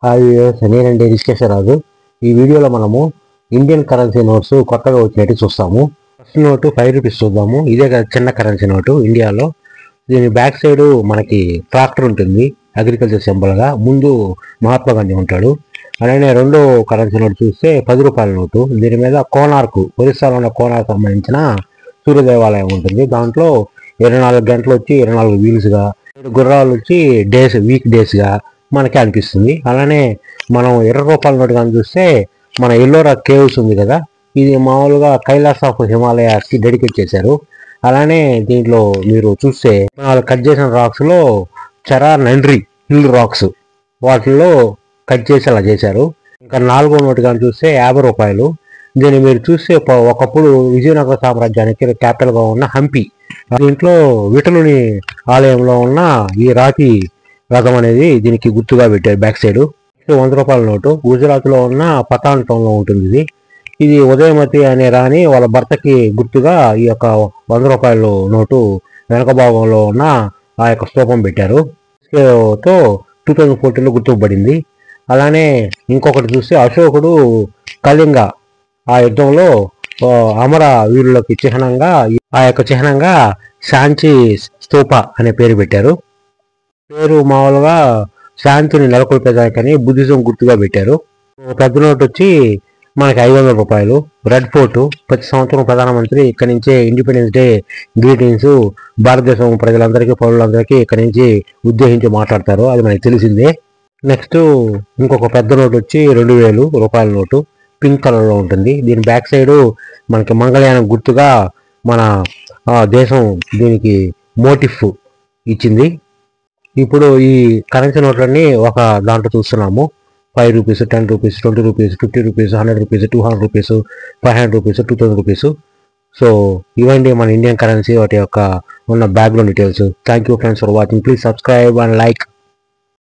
Hi నేనండి రాజు. ఈ వీడియోలో మనము ఇండియన్ కరెన్సీ నోట్స్ కొత్తగా వచ్చినట్టు చూస్తాము. ఫస్ట్ నోటు 5 రూపీస్ చూద్దాము. ఇదే చిన్న కరెన్సీ నోటు ఇండియాలో. దీని బ్యాక్ సైడ్ మనకి ట్రాక్టర్ ఉంటుంది అగ్రికల్చర్ సింబల్గా. ముందు మహాత్మా గాంధీ ఉంటాడు. అలానే రెండో కరెన్సీ నోటు చూస్తే 10 రూపాయల నోటు. దీని మీద కోనార్క్, ఒరిస్సాలో ఉన్న కోనార్క్ సంబంధించిన సూర్య దేవాలయం ఉంటుంది. దాంట్లో 24 గంటలు వచ్చి 24 వీల్స్గా, 7 గుర్రాలు వచ్చి వీక్ డేస్గా మనకి అనిపిస్తుంది. అలానే మనం 20 రూపాయల నోటు కానీ చూస్తే మన ఎల్లోరా కేవ్స్ ఉంది కదా, ఇది మామూలుగా కైలాస్ ఆఫ్ హిమాలయాస్కి డెడికేట్ చేశారు. అలానే దీంట్లో మీరు చూస్తే వాళ్ళు కట్ చేసిన రాక్స్లో చరా నండ్రి హిల్ రాక్స్ వాటిల్లో కట్ చేసి అలా చేశారు. ఇంకా 4వ నోటు కానీ చూస్తే 50 రూపాయలు. దీన్ని మీరు చూస్తే ఒకప్పుడు విజయనగర సామ్రాజ్యానికి క్యాపిటల్గా ఉన్న హంపి, దీంట్లో విఠలుని ఆలయంలో ఉన్న ఈ రాతి రథం అనేది దీనికి గుర్తుగా పెట్టారు బ్యాక్ సైడ్. 100 రూపాయల నోటు గుజరాత్లో ఉన్న పతాన్ టౌన్లో ఉంటుంది. ఇది ఉదయమతి అనే రాణి వాళ్ళ భర్తకి గుర్తుగా ఈ యొక్క 100 రూపాయల నోటు వెనక భాగంలో ఉన్న ఆ యొక్క స్తూపం పెట్టారు. తో 2014లో గుర్తుపడింది. అలానే ఇంకొకటి చూస్తే అశోకుడు కళింగ ఆ యుద్ధంలో అమర వీరులకి చిహ్నంగా ఆ యొక్క చిహ్నంగా శాంచి స్తూప అనే పేరు పెట్టారు. పేరు మామూలుగా శాంతిని నెలకొల్పేదానికని బుద్ధిజం గుర్తుగా పెట్టారు. పెద్ద నోటు వచ్చి మనకి 500 రూపాయలు. రెడ్ ఫోర్ట్ ప్రతి సంవత్సరం ప్రధానమంత్రి ఇక్కడి నుంచే ఇండిపెండెన్స్ డే గ్రీటింగ్స్ భారతదేశం ప్రజలందరికీ, పౌరులందరికీ ఇక్కడి నుంచి ఉద్దేశించి మాట్లాడతారు, అది మనకి తెలిసిందే. నెక్స్ట్ ఇంకొక పెద్ద నోటు వచ్చి 2000 రూపాయల నోటు పింక్ కలర్లో ఉంటుంది. దీని బ్యాక్ సైడ్ మనకి మంగళయానం గుర్తుగా మన దేశం దీనికి మోటిఫ్ ఇచ్చింది. ఇప్పుడు ఈ కరెన్సీ నోట్లన్నీ ఒక దాంట్లో చూస్తున్నాము. 5 rupees, 10 rupees, 20 rupees, 50 rupees, 100 rupees, 200 rupees, 500 rupees, 2000 rupees. So ఇవండి మన ఇండియన్ కరెన్సీ వాటి యొక్క ఉన్న background details. Thank you friends for watching. Please subscribe and like.